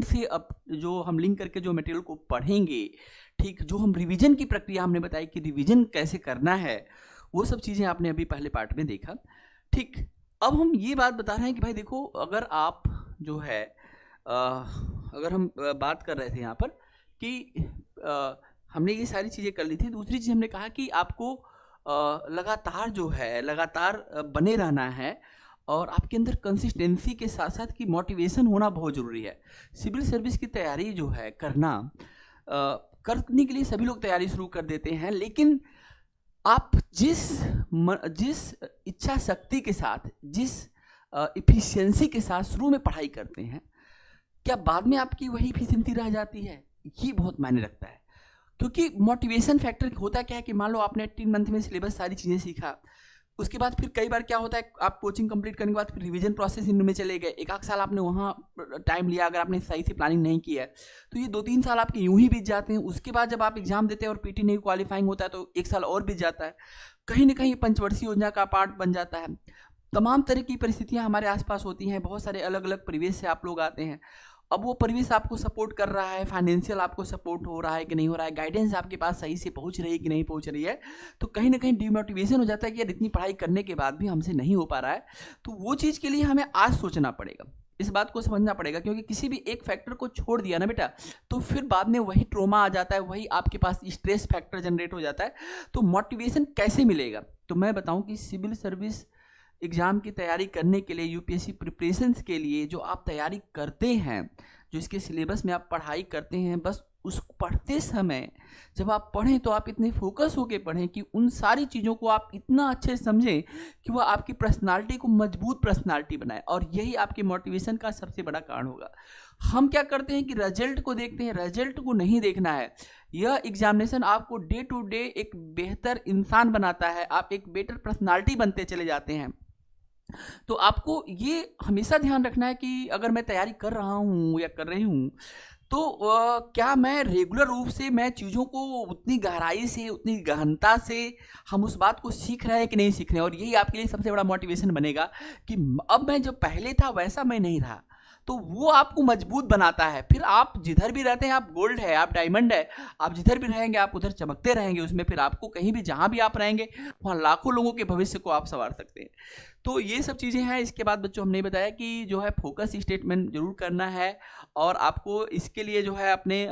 से अब जो हम लिंक करके जो मटेरियल को पढ़ेंगे, ठीक, जो हम रिवीजन की प्रक्रिया हमने बताई कि रिवीजन कैसे करना है, वो सब चीज़ें आपने अभी पहले पार्ट में देखा, ठीक। अब हम ये बात बता रहे हैं कि भाई देखो, अगर आप जो है अगर हम बात कर रहे थे यहाँ पर कि हमने ये सारी चीज़ें कर ली थी। दूसरी चीज़ हमने कहा कि आपको लगातार जो है लगातार बने रहना है और आपके अंदर कंसिस्टेंसी के साथ साथ की मोटिवेशन होना बहुत ज़रूरी है। सिविल सर्विस की तैयारी जो है करने के लिए सभी लोग तैयारी शुरू कर देते हैं, लेकिन आप जिस इच्छा शक्ति के साथ, जिस इफिशियंसी के साथ शुरू में पढ़ाई करते हैं, क्या बाद में आपकी वही इफिशियंसी रह जाती है? ये बहुत मायने रखता है, क्योंकि मोटिवेशन फैक्टर होता क्या है कि मान लो आपने 3 मंथ में सिलेबस सारी चीज़ें सीखा, उसके बाद फिर कई बार क्या होता है, आप कोचिंग कंप्लीट करने के बाद फिर रिवीजन प्रोसेस इनमें चले गए, 1-8 साल आपने वहाँ टाइम लिया, अगर आपने सही से प्लानिंग नहीं की है तो ये 2-3 साल आपके यूं ही बीत जाते हैं। उसके बाद जब आप एग्जाम देते हैं और पीटी नहीं क्वालिफाइंग होता है तो 1 साल और बीत जाता है, कहीं ना कहीं पंचवर्षीय योजना का पार्ट बन जाता है। तमाम तरह की परिस्थितियाँ हमारे आसपास होती हैं, बहुत सारे अलग अलग परिवेश से आप लोग आते हैं। अब वो परिवेश आपको सपोर्ट कर रहा है, फाइनेंशियल आपको सपोर्ट हो रहा है कि नहीं हो रहा है, गाइडेंस आपके पास सही से पहुंच रही है कि नहीं पहुंच रही है, तो कहीं ना कहीं डिमोटिवेशन हो जाता है कि यार इतनी पढ़ाई करने के बाद भी हमसे नहीं हो पा रहा है। तो वो चीज़ के लिए हमें आज सोचना पड़ेगा, इस बात को समझना पड़ेगा, क्योंकि किसी भी एक फैक्टर को छोड़ दिया ना बेटा, तो फिर बाद में वही ट्रोमा आ जाता है, वही आपके पास स्ट्रेस फैक्टर जनरेट हो जाता है। तो मोटिवेशन कैसे मिलेगा? तो मैं बताऊं कि सिविल सर्विस एग्ज़ाम की तैयारी करने के लिए, यूपीएससी प्रिपरेशंस के लिए जो आप तैयारी करते हैं, जो इसके सिलेबस में आप पढ़ाई करते हैं, बस उस पढ़ते समय जब आप पढ़ें तो आप इतने फोकस होकर पढ़ें कि उन सारी चीज़ों को आप इतना अच्छे से समझें कि वह आपकी पर्सनालिटी को मजबूत पर्सनालिटी बनाए, और यही आपके मोटिवेशन का सबसे बड़ा कारण होगा। हम क्या करते हैं कि रिजल्ट को देखते हैं, रिजल्ट को नहीं देखना है। यह एग्जामिनेशन आपको डे टू डे एक बेहतर इंसान बनाता है, आप एक बेटर पर्सनालिटी बनते चले जाते हैं। तो आपको ये हमेशा ध्यान रखना है कि अगर मैं तैयारी कर रहा हूँ या कर रही हूँ तो क्या मैं रेगुलर रूप से मैं चीज़ों को उतनी गहराई से, उतनी गहनता से हम उस बात को सीख रहे हैं कि नहीं सीख रहे हैं। और यही आपके लिए सबसे बड़ा मोटिवेशन बनेगा कि अब मैं जो पहले था वैसा मैं नहीं रहा, तो वो आपको मजबूत बनाता है। फिर आप जिधर भी रहते हैं, आप गोल्ड है, आप डायमंड है, आप जिधर भी रहेंगे आप उधर चमकते रहेंगे उसमें। फिर आपको कहीं भी जहाँ भी आप रहेंगे वहाँ लाखों लोगों के भविष्य को आप संवार सकते हैं। तो ये सब चीज़ें हैं। इसके बाद बच्चों हमने बताया कि जो है फोकस स्टेटमेंट जरूर करना है, और आपको इसके लिए जो है अपने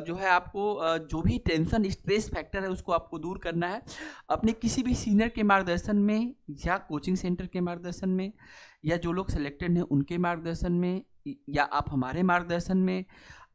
जो है आपको जो भी टेंशन स्ट्रेस फैक्टर है उसको आपको दूर करना है। अपने किसी भी सीनियर के मार्गदर्शन में या कोचिंग सेंटर के मार्गदर्शन में या जो लोग सिलेक्टेड हैं उनके मार्गदर्शन में या आप हमारे मार्गदर्शन में,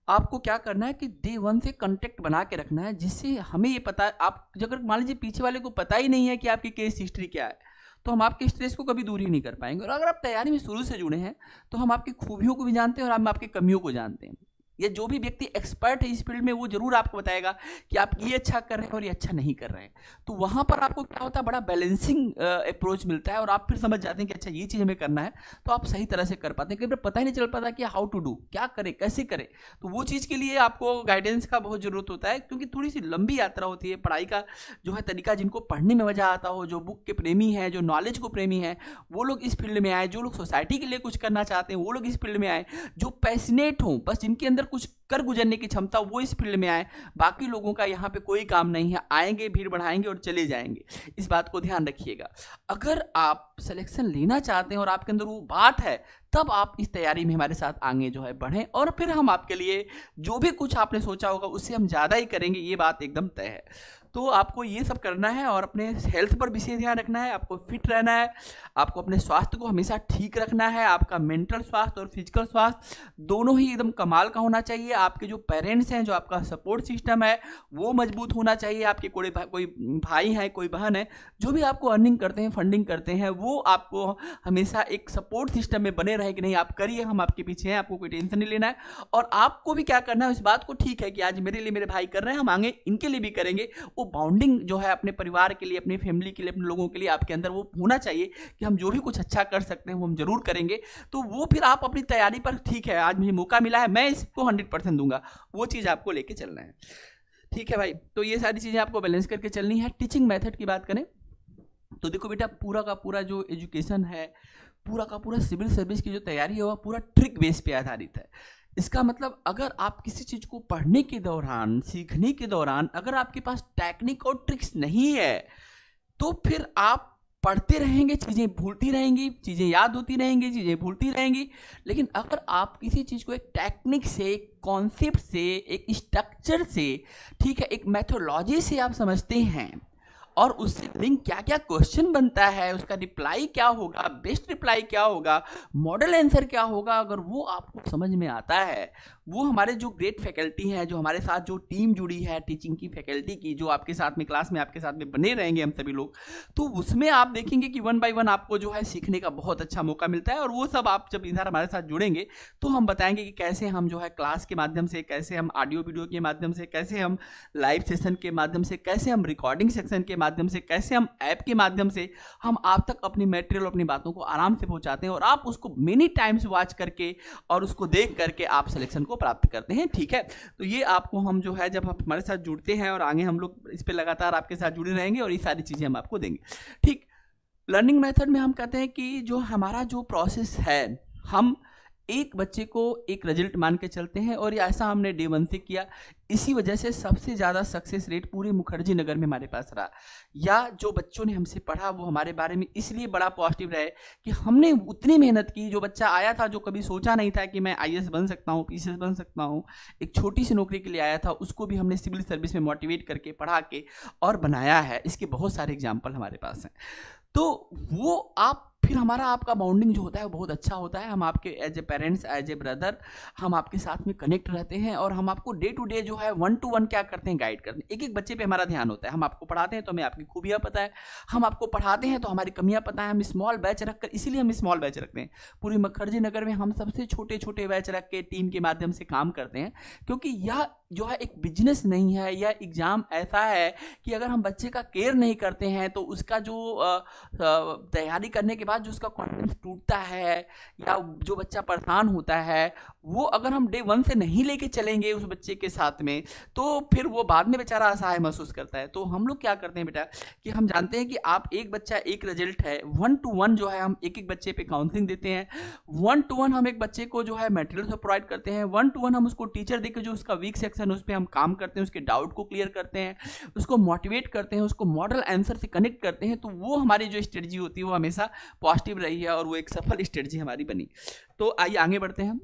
आपको क्या करना है कि डे 1 से कांटेक्ट बना के रखना है, जिससे हमें ये पता है, आप अगर मान लीजिए पीछे वाले को पता ही नहीं है कि आपकी केस हिस्ट्री क्या है, तो हम आपके स्ट्रेस को कभी दूर ही नहीं कर पाएंगे। और अगर आप तैयारी में शुरू से जुड़े हैं तो हम आपकी खूबियों को भी जानते हैं और हम आपकी कमियों को जानते हैं। ये जो भी व्यक्ति एक्सपर्ट है इस फील्ड में वो जरूर आपको बताएगा कि आप ये अच्छा कर रहे हैं और ये अच्छा नहीं कर रहे हैं। तो वहाँ पर आपको क्या होता है, बड़ा बैलेंसिंग अप्रोच मिलता है और आप फिर समझ जाते हैं कि अच्छा ये चीज़ हमें करना है, तो आप सही तरह से कर पाते हैं। कई बार पता ही नहीं चल पाता कि हाउ टू डू, क्या करें कैसे करें। तो वो चीज़ के लिए आपको गाइडेंस का बहुत ज़रूरत होता है, क्योंकि थोड़ी सी लंबी यात्रा होती है पढ़ाई का जो है तरीका। जिनको पढ़ने में मज़ा आता हो, जो बुक के प्रेमी हैं, जो नॉलेज को प्रेमी हैं, वो लोग इस फील्ड में आए। जो लोग सोसाइटी के लिए कुछ करना चाहते हैं वो लोग इस फील्ड में आए। जो पैशनेट हों, बस जिनके अंदर कुछ कर गुजरने की क्षमता, वो इस फील्ड में आए। बाकी लोगों का यहाँ पे कोई काम नहीं है, आएंगे भीड़ बढ़ाएंगे और चले जाएंगे। इस बात को ध्यान रखिएगा। अगर आप सिलेक्शन लेना चाहते हैं और आपके अंदर वो बात है, तब आप इस तैयारी में हमारे साथ आगे जो है बढ़ें, और फिर हम आपके लिए जो भी कुछ आपने सोचा होगा उससे हम ज़्यादा ही करेंगे, ये बात एकदम तय है। तो आपको ये सब करना है और अपने हेल्थ पर विशेष ध्यान रखना है, आपको फिट रहना है, आपको अपने स्वास्थ्य को हमेशा ठीक रखना है। आपका मेंटल स्वास्थ्य और फिजिकल स्वास्थ्य दोनों ही एकदम कमाल का होना चाहिए। आपके जो पेरेंट्स हैं, जो आपका सपोर्ट सिस्टम है वो मजबूत होना चाहिए। आपके कोई भाई है, कोई बहन है, जो भी आपको अर्निंग करते हैं, फंडिंग करते हैं, वो आपको हमेशा एक सपोर्ट सिस्टम में बने रहे कि नहीं आप करिए, हम आपके पीछे हैं, आपको कोई टेंशन नहीं लेना है। और आपको भी क्या करना है, इस बात को ठीक है कि आज मेरे लिए मेरे भाई कर रहे हैं, हम आगे इनके लिए भी करेंगे। वो बाउंडिंग जो है अपने परिवार के लिए, अपनी फैमिली के लिए, अपने लोगों के लिए आपके अंदर वो होना चाहिए कि हम जो भी कुछ अच्छा कर सकते हैं वो हम जरूर करेंगे। तो वो फिर आप अपनी तैयारी पर, ठीक है आज मुझे मौका मिला है, मैं इसको 100% दूंगा, वो चीज़ आपको लेके चलना है। ठीक है भाई, तो ये सारी चीज़ें आपको बैलेंस करके चलनी है। टीचिंग मेथड की बात करें तो देखो बेटा, पूरा का पूरा जो एजुकेशन है, पूरा का पूरा सिविल सर्विस की जो तैयारी है वह पूरा ट्रिक बेस पे आधारित है। इसका मतलब अगर आप किसी चीज़ को पढ़ने के दौरान, सीखने के दौरान अगर आपके पास टेक्निक और ट्रिक्स नहीं है, तो फिर आप पढ़ते रहेंगे, चीज़ें भूलती रहेंगी, चीज़ें याद होती रहेंगी, चीज़ें भूलती रहेंगी। लेकिन अगर आप किसी चीज़ को एक टेक्निक से, एक कॉन्सेप्ट से, एक स्ट्रक्चर से, ठीक है, एक मेथोलॉजी से आप समझते हैं और उससे लिंक क्या क्या क्वेश्चन बनता है, उसका रिप्लाई क्या होगा, बेस्ट रिप्लाई क्या होगा, मॉडल आंसर क्या होगा, अगर वो आपको समझ में आता है, वो हमारे जो ग्रेट फैकल्टी हैं, जो हमारे साथ जो टीम जुड़ी है टीचिंग की फैकल्टी की, जो आपके साथ में क्लास में आपके साथ में बने रहेंगे हम सभी लोग, तो उसमें आप देखेंगे कि 1 बाय 1 आपको जो है सीखने का बहुत अच्छा मौका मिलता है। और वो सब आप जब इधर हमारे साथ जुड़ेंगे तो हम बताएंगे कि कैसे हम जो है क्लास के माध्यम से, कैसे हम ऑडियो वीडियो के माध्यम से, कैसे हम लाइव सेशन के माध्यम से, कैसे हम रिकॉर्डिंग सेक्शन के माध्यम से, कैसे हम ऐप के माध्यम से हम आप तक अपनी मटेरियल, अपनी बातों को आराम से पहुंचाते हैं और आप उसको मेनी टाइम्स वॉच करके और उसको देख करके आप सिलेक्शन को प्राप्त करते हैं। ठीक है, तो ये आपको हम जो है जब आप हमारे साथ जुड़ते हैं और आगे हम लोग इस पे लगातार आपके साथ जुड़े रहेंगे और ये सारी चीज़ें हम आपको देंगे। ठीक, लर्निंग मेथड में हम कहते हैं कि जो हमारा जो प्रोसेस है, हम एक बच्चे को एक रिजल्ट मान के चलते हैं और ऐसा हमने डे 1 से किया। इसी वजह से सबसे ज़्यादा सक्सेस रेट पूरे मुखर्जी नगर में हमारे पास रहा, या जो बच्चों ने हमसे पढ़ा वो हमारे बारे में इसलिए बड़ा पॉजिटिव रहे कि हमने उतनी मेहनत की। जो बच्चा आया था जो कभी सोचा नहीं था कि मैं IAS बन सकता हूँ, PCS बन सकता हूँ, एक छोटी सी नौकरी के लिए आया था, उसको भी हमने सिविल सर्विस में मोटिवेट करके, पढ़ा के और बनाया है। इसके बहुत सारे एग्जाम्पल हमारे पास हैं। तो वो आप फिर हमारा आपका बॉन्डिंग जो होता है वो बहुत अच्छा होता है। हम आपके as a parents, as a brother, हम आपके साथ में कनेक्ट रहते हैं और हम आपको डे टू डे जो है 1 to 1 क्या करते हैं, गाइड करते हैं। एक एक बच्चे पे हमारा ध्यान होता है। हम आपको पढ़ाते हैं तो हमें आपकी खूबियाँ पता है, हम आपको पढ़ाते हैं तो हमारी कमियाँ पता है। हम स्मॉल बैच रखकर, इसीलिए हम स्मॉल बैच रखते हैं। पूरी मुखर्जी नगर में हम सबसे छोटे छोटे बैच रख के टीम के माध्यम से काम करते हैं, क्योंकि यह जो है एक बिजनेस नहीं है। यह एग्ज़ाम ऐसा है कि अगर हम बच्चे का केयर नहीं करते हैं तो उसका जो तैयारी करने के बाद जो उसका कॉन्फिडेंस टूटता है या जो बच्चा परेशान होता है, वो अगर हम डे 1 से नहीं लेके चलेंगे उस बच्चे के साथ में, तो फिर वो बाद में बेचारा असहाय महसूस करता है। तो हम लोग क्या करते हैं बेटा कि हम जानते हैं कि आप एक बच्चा एक रिजल्ट है, 1 to 1 जो है हम एक एक बच्चे पे काउंसलिंग देते हैं। 1 to 1 हम एक बच्चे को जो है मटेरियल प्रोवाइड करते हैं। 1 to 1 हम उसको टीचर देकर जो उसका वीक सेक्शन है उस पर हम काम करते हैं, उसके डाउट को क्लियर करते हैं, उसको मोटिवेट करते हैं, उसको मॉडल आंसर से कनेक्ट करते हैं। तो वो हमारी जो स्ट्रेटजी होती है वो हमेशा पॉजिटिव रही है और वो एक सफल स्ट्रेटजी हमारी बनी। तो आइए आगे बढ़ते हैं।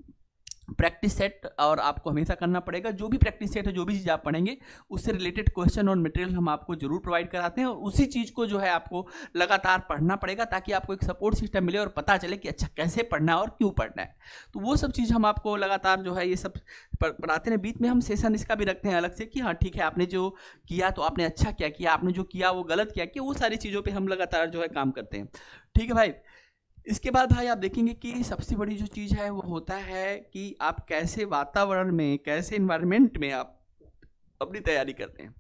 प्रैक्टिस सेट और आपको हमेशा करना पड़ेगा। जो भी प्रैक्टिस सेट है, जो भी चीज़ आप पढ़ेंगे उससे रिलेटेड क्वेश्चन और मटेरियल हम आपको जरूर प्रोवाइड कराते हैं और उसी चीज़ को जो है आपको लगातार पढ़ना पड़ेगा ताकि आपको एक सपोर्ट सिस्टम मिले और पता चले कि अच्छा कैसे पढ़ना है और क्यों पढ़ना है। तो वो सब चीज़ हम आपको लगातार जो है ये सब पढ़ाते हैं। बीच में हम सेशन इसका भी रखते हैं अलग से कि हाँ ठीक है, आपने जो किया तो आपने अच्छा क्या किया, आपने जो किया वो गलत किया, कि वो सारी चीज़ों पर हम लगातार जो है काम करते हैं। ठीक है भाई। इसके बाद भाई आप देखेंगे कि सबसे बड़ी जो चीज़ है वो होता है कि आप कैसे वातावरण में, कैसे इन्वायरमेंट में आप अपनी तैयारी करते हैं।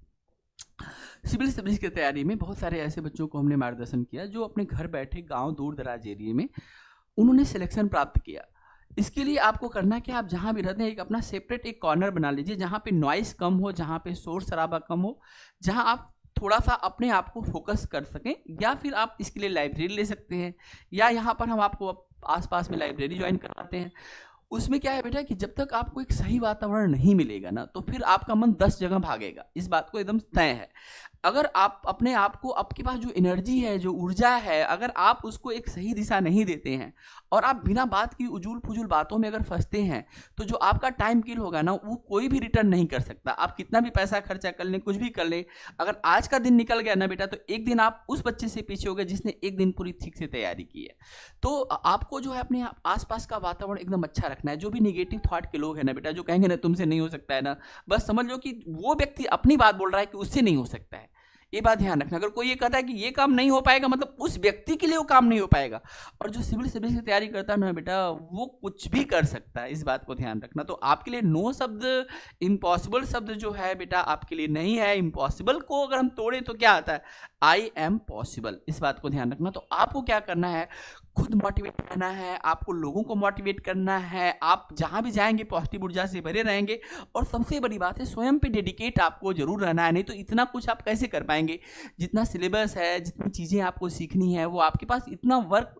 सिविल सर्विस की तैयारी में बहुत सारे ऐसे बच्चों को हमने मार्गदर्शन किया जो अपने घर बैठे गांव दूर दराज एरिया में उन्होंने सिलेक्शन प्राप्त किया। इसके लिए आपको करना कि आप जहाँ भी रहते हैं एक अपना सेपरेट एक कॉर्नर बना लीजिए जहाँ पे नॉइस कम हो, जहाँ पे शोर शराबा कम हो, जहाँ आप थोड़ा सा अपने आप को फोकस कर सकें। या फिर आप इसके लिए लाइब्रेरी ले सकते हैं, या यहाँ पर हम आपको आसपास में लाइब्रेरी ज्वाइन करवाते हैं। उसमें क्या है बेटा कि जब तक आपको एक सही वातावरण नहीं मिलेगा ना, तो फिर आपका मन 10 जगह भागेगा। इस बात को एकदम तय है। अगर आप अपने आप को, आपके पास जो एनर्जी है, जो ऊर्जा है, अगर आप उसको एक सही दिशा नहीं देते हैं और आप बिना बात की उजूल फुजूल बातों में अगर फंसते हैं, तो जो आपका टाइम किल होगा ना वो कोई भी रिटर्न नहीं कर सकता। आप कितना भी पैसा खर्चा कर लें, कुछ भी कर लें, अगर आज का दिन निकल गया ना बेटा, तो एक दिन आप उस बच्चे से पीछे हो गए जिसने एक दिन पूरी ठीक से तैयारी की है। तो आपको जो है अपने आसपास का वातावरण एकदम अच्छा रखना है। जो भी निगेटिव थॉट के लोग हैं ना बेटा, जो कहेंगे ना तुमसे नहीं हो सकता है ना, बस समझ लो कि वो व्यक्ति अपनी बात बोल रहा है कि उससे नहीं हो सकता है। ये बात ध्यान रखना। अगर कोई ये कहता है कि ये काम नहीं हो पाएगा, मतलब उस व्यक्ति के लिए वो काम नहीं हो पाएगा। और जो सिविल सर्विस की तैयारी करता है ना बेटा, वो कुछ भी कर सकता है। इस बात को ध्यान रखना। तो आपके लिए नो शब्द, इम्पॉसिबल शब्द जो है बेटा आपके लिए नहीं है। इम्पॉसिबल को अगर हम तोड़े तो क्या आता है, आई एम पॉसिबल। इस बात को ध्यान रखना। तो आपको क्या करना है, खुद मोटिवेट रहना है, आपको लोगों को मोटिवेट करना है, आप जहाँ भी जाएंगे पॉजिटिव ऊर्जा से भरे रहेंगे, और सबसे बड़ी बात है स्वयं पे डेडिकेट आपको जरूर रहना है, नहीं तो इतना कुछ आप कैसे कर पाएंगे। जितना सिलेबस है, जितनी चीज़ें आपको सीखनी है, वो आपके पास इतना वर्क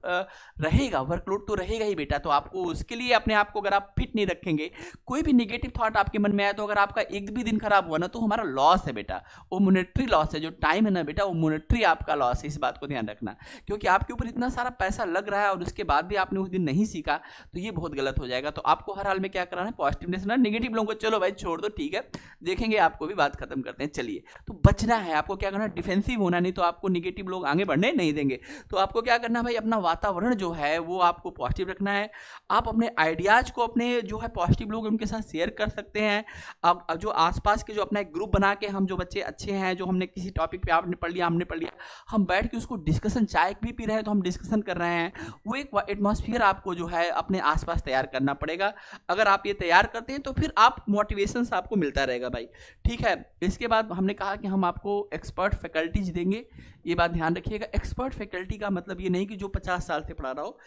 रहेगा, वर्कलोड तो रहेगा ही बेटा। तो आपको उसके लिए अपने आप को अगर आप फिट नहीं रखेंगे, कोई भी नेगेटिव थॉट आपके मन में आया, तो अगर आपका एक भी दिन खराब हुआ ना, तो हमारा लॉस है बेटा, वो मॉनेटरी लॉस है। जो टाइम है ना बेटा, वो मॉनेटरी आपका लॉस है, इस बात को ध्यान रखना। क्योंकि आपके ऊपर इतना सारा पैसा लग रहा है और उसके बाद भी आपने उस दिन नहीं सीखा, तो ये बहुत गलत हो जाएगा। तो आपको हर हाल में क्या कराना है, पॉजिटिवनेस ना, नेगेटिव लोगों को चलो भाई छोड़ दो, ठीक है देखेंगे आपको भी, बात खत्म करते हैं। चलिए, तो बचना है आपको, क्या करना है, डिफेंसिव होना, नहीं तो आपको नेगेटिव लोग आगे बढ़ने नहीं देंगे। तो आपको क्या करना है भाई, अपना वातावरण जो है वो आपको पॉजिटिव रखना है। आप अपने आइडियाज को अपने जो है पॉजिटिव लोग उनके साथ शेयर कर सकते हैं। अब जो आसपास के जो अपना एक ग्रुप बना के, हम जो बच्चे अच्छे हैं, जो हमने किसी टॉपिक पे आपने पढ़ लिया, हमने पढ़ लिया, हम बैठ के उसको डिस्कशन, चाय भी पी रहे हैं तो हम डिस्कशन कर रहे हैं, वो एक एटमॉस्फेयर आपको जो है अपने आसपास तैयार करना पड़ेगा। अगर आप ये तैयार करते हैं तो फिर आप मोटिवेशन आपको मिलता रहेगा भाई, ठीक है। इसके बाद हमने कहा कि हम आपको एक्सपर्ट फैकल्टीज देंगे, ये बात ध्यान रखिएगा। एक्सपर्ट फैकल्टी का मतलब ये नहीं कि जो 50 साल से पढ़ा रहा हो।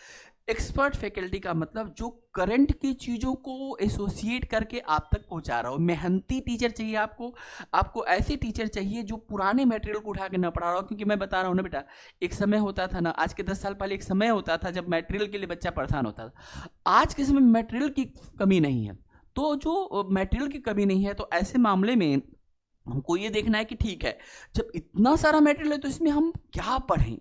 एक्सपर्ट फैकल्टी का मतलब जो करंट की चीज़ों को एसोसिएट करके आप तक पहुंचा रहा हो। मेहनती टीचर चाहिए आपको ऐसे टीचर चाहिए जो पुराने मटेरियल को उठा के न पढ़ा रहा हो। क्योंकि मैं बता रहा हूँ ना बेटा, एक समय होता था ना, आज के 10 साल पहले एक समय होता था जब मटेरियल के लिए बच्चा परेशान होता था। आज के समय में मटेरियल की कमी नहीं है, तो जो मटेरियल की कमी नहीं है, तो ऐसे मामले में हमको ये देखना है कि ठीक है, जब इतना सारा मटेरियल है तो इसमें हम क्या पढ़ें,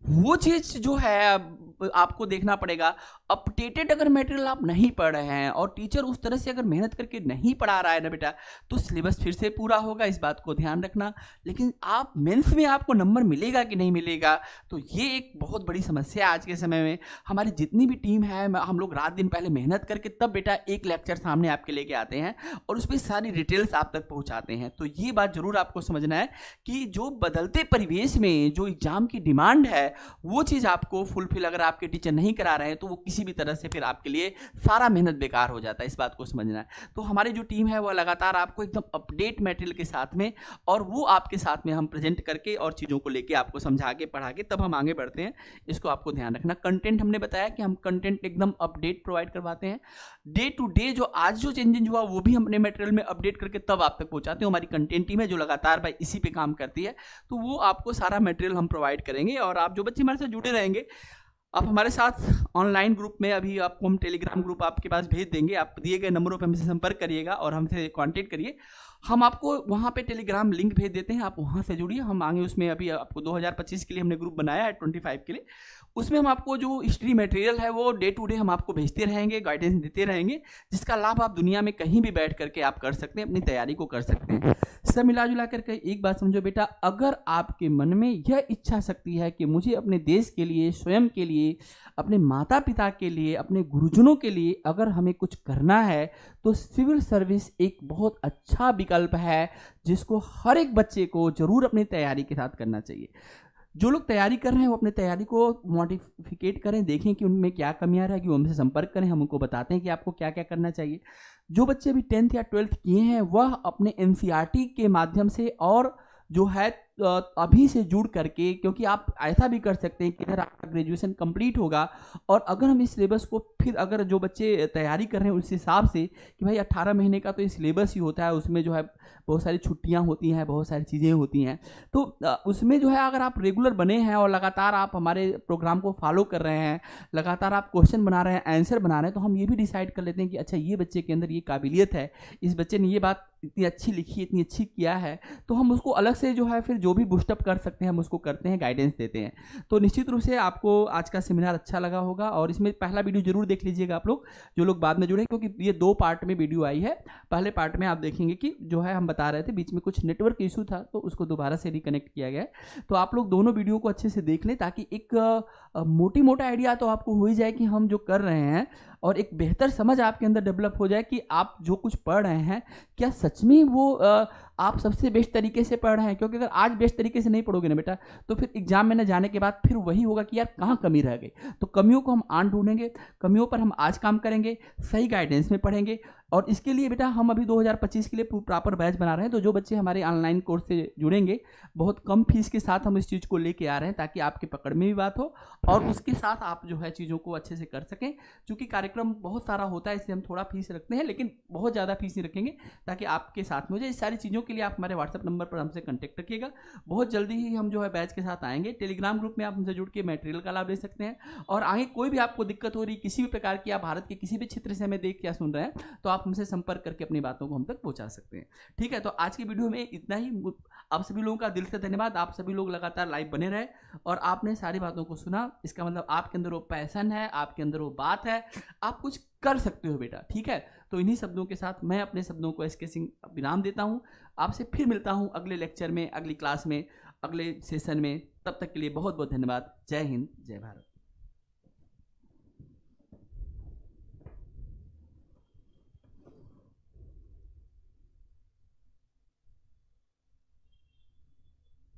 वो चीज़ जो है आपको देखना पड़ेगा। अपडेटेड अगर मटेरियल आप नहीं पढ़ रहे हैं और टीचर उस तरह से अगर मेहनत करके नहीं पढ़ा रहा है ना बेटा, तो सिलेबस फिर से पूरा होगा, इस बात को ध्यान रखना। लेकिन आप मेंस में आपको नंबर मिलेगा कि नहीं मिलेगा, तो ये एक बहुत बड़ी समस्या है आज के समय में। हमारी जितनी भी टीम है, हम लोग रात दिन पहले मेहनत करके तब बेटा एक लेक्चर सामने आपके लेके आते हैं और उस पर सारी डिटेल्स आप तक पहुँचाते हैं। तो ये बात जरूर आपको समझना है कि जो बदलते परिवेश में जो एग्जाम की डिमांड है, वो चीज़ आपको फुलफिल अगर आपके टीचर नहीं करा रहे हैं, तो वो किसी भी तरह से फिर आपके लिए सारा मेहनत बेकार हो जाता है, इस बात को समझना है। तो हमारी जो टीम है वो लगातार आपको एकदम अपडेट मटेरियल के साथ में, और वो आपके साथ में हम प्रेजेंट करके और चीज़ों को लेके आपको समझा के पढ़ा के तब हम आगे बढ़ते हैं, इसको आपको ध्यान रखना। कंटेंट हमने बताया कि हम कंटेंट एकदम अपडेट प्रोवाइड करवाते हैं। डे टू डे जो आज जो चेंजेस हुआ वो भी हमने मटेरियल में अपडेट करके तब आप तक पहुँचाते हैं। हमारी कंटेंट टीम है जो लगातार भाई इसी पे काम करती है, तो वो आपको सारा मटेरियल हम प्रोवाइड करेंगे। और आप जो बच्चे हमारे साथ जुड़े रहेंगे, आप हमारे साथ ऑनलाइन ग्रुप में, अभी आपको हम टेलीग्राम ग्रुप आपके पास भेज देंगे, आप दिए गए नंबरों पर हमसे संपर्क करिएगा और हमसे कांटेक्ट करिए। हम आपको वहाँ पे टेलीग्राम लिंक भेज देते हैं, आप वहाँ से जुड़िए। हम आगे उसमें अभी आपको 2025 के लिए हमने ग्रुप बनाया है, 25 के लिए, उसमें हम आपको जो हिस्ट्री मटेरियल है वो डे टू डे हम आपको भेजते रहेंगे, गाइडेंस देते रहेंगे, जिसका लाभ आप दुनिया में कहीं भी बैठ करके आप कर सकते हैं, अपनी तैयारी को कर सकते हैं। सब मिला जुला करके एक बात समझो बेटा, अगर आपके मन में यह इच्छा शक्ति है कि मुझे अपने देश के लिए, स्वयं के लिए, अपने माता पिता के लिए, अपने गुरुजनों के लिए अगर हमें कुछ करना है, तो सिविल सर्विस एक बहुत अच्छा विकल्प है जिसको हर एक बच्चे को जरूर अपनी तैयारी के साथ करना चाहिए। जो लोग तैयारी कर रहे हैं वो अपनी तैयारी को मॉडिफिकेट करें, देखें कि उनमें क्या कमियां रह गई, हमसे संपर्क करें, हम उनको बताते हैं कि आपको क्या क्या करना चाहिए। जो बच्चे अभी 10th या 12th किए हैं वह अपने NCERT के माध्यम से और जो है अभी से जुड़ करके, क्योंकि आप ऐसा भी कर सकते हैं कि अगर आपका ग्रेजुएशन कंप्लीट होगा और अगर हम इस सिलेबस को फिर अगर जो बच्चे तैयारी कर रहे हैं उस हिसाब से कि भाई 18 महीने का तो ये सिलेबस ही होता है, उसमें जो है बहुत सारी छुट्टियां होती हैं, बहुत सारी चीज़ें होती हैं, तो उसमें जो है अगर आप रेगुलर बने हैं और लगातार आप हमारे प्रोग्राम को फॉलो कर रहे हैं, लगातार आप क्वेश्चन बना रहे हैं, आंसर बना रहे हैं, तो हम ये भी डिसाइड कर लेते हैं कि अच्छा ये बच्चे के अंदर ये काबिलियत है, इस बच्चे ने ये बात इतनी अच्छी लिखी, इतनी अच्छी किया है, तो हम उसको अलग से जो है फिर जो भी बूस्टअप कर सकते हैं हम उसको करते हैं, गाइडेंस देते हैं। तो निश्चित रूप से आपको आज का सेमिनार अच्छा लगा होगा और इसमें पहला वीडियो जरूर देख लीजिएगा आप लोग, जो लोग बाद में जुड़े, क्योंकि ये 2 पार्ट में वीडियो आई है। पहले पार्ट में आप देखेंगे कि जो है हम बता रहे थे बीच में कुछ नेटवर्क इशू था, तो उसको दोबारा से रिकनेक्ट किया गया है। तो आप लोग दोनों वीडियो को अच्छे से देख लें ताकि एक मोटा आइडिया तो आपको हो ही जाए कि हम जो कर रहे हैं, और एक बेहतर समझ आपके अंदर डेवलप हो जाए कि आप जो कुछ पढ़ रहे हैं क्या सच में वो आप सबसे बेस्ट तरीके से पढ़ रहे हैं। क्योंकि अगर आज बेस्ट तरीके से नहीं पढ़ोगे ना बेटा, तो फिर एग्जाम में न जाने के बाद फिर वही होगा कि यार कहाँ कमी रह गई। तो कमियों को हम आन ढूंढेंगे, कमियों पर हम आज काम करेंगे, सही गाइडेंस में पढ़ेंगे, और इसके लिए बेटा हम अभी 2025 के लिए प्रॉपर बैच बना रहे हैं। तो जो बच्चे हमारे ऑनलाइन कोर्स से जुड़ेंगे, बहुत कम फीस के साथ हम इस चीज़ को लेके आ रहे हैं ताकि आपके पकड़ में भी बात हो और उसके साथ आप जो है चीज़ों को अच्छे से कर सकें। क्योंकि कार्यक्रम बहुत सारा होता है इसलिए हम थोड़ा फीस रखते हैं, लेकिन बहुत ज़्यादा फीस नहीं रखेंगे ताकि आपके साथ में हो जाए। इस सारी चीज़ों के लिए आप हमारे व्हाट्सएप नंबर पर हमसे कॉन्टैक्ट रखिएगा। बहुत जल्दी ही हम जो है बैच के साथ आएंगे। टेलीग्राम ग्रुप में आप हमसे जुड़ के मटेरियल का लाभ ले सकते हैं। और आगे कोई भी आपको दिक्कत हो रही, किसी भी प्रकार की, आप भारत के किसी भी क्षेत्र से हमें देख या सुन रहे हैं, तो आप हमसे संपर्क करके अपनी बातों को हम तक पहुंचा सकते हैं। ठीक है, तो आज की वीडियो में इतना ही। आप सभी लोगों का दिल से धन्यवाद। आप सभी लोग लगातार लाइव बने रहे और आपने सारी बातों को सुना। इसका मतलब आपके अंदर वो पैशन है, आपके अंदर वो बात है, आप कुछ कर सकते हो बेटा। ठीक है, तो इन्हीं शब्दों के साथ मैं अपने शब्दों को एसके सिंह विराम देता हूं। आपसे फिर मिलता हूं अगले लेक्चर में, अगली क्लास में, अगले सेशन में। तब तक के लिए बहुत बहुत धन्यवाद। जय हिंद, जय भारत।